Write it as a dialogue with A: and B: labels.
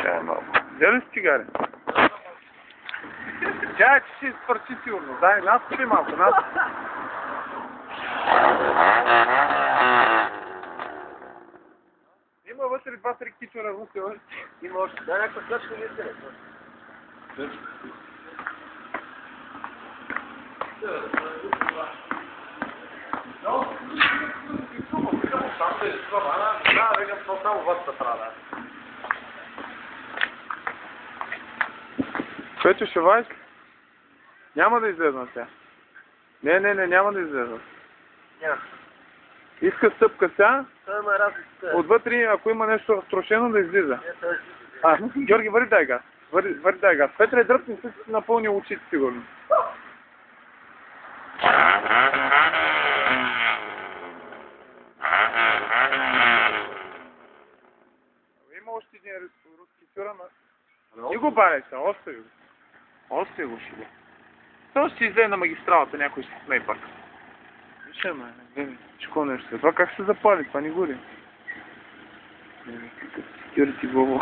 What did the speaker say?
A: Чай малко. Взели ли си цигари? Тя че ще изпърчи сигурно. Дай, насъпи малко, насъпи. Има вътре 2-3 кичора руси още.
B: Има още. Дай някаква клачка не се.
A: Петю, ще вайс? Няма да излезна тя. Не, няма да излезна.
B: Няма.
A: Иска стъпка сега,
B: Той има разлика.
A: отвътре, ако има нещо строшено, да излиза. Георги, вари дай газ. Вари дай газ. Петре, дръпни си напълни очите, сигурно. Има още един руски тюра, но... Не го барай сега, остави го. Остави го ще го. То ще излезе на магистралата, някой ще смей пак. Вижте, ме, чеко нещо. Това как се запали? Това не гори. Какъв си главо.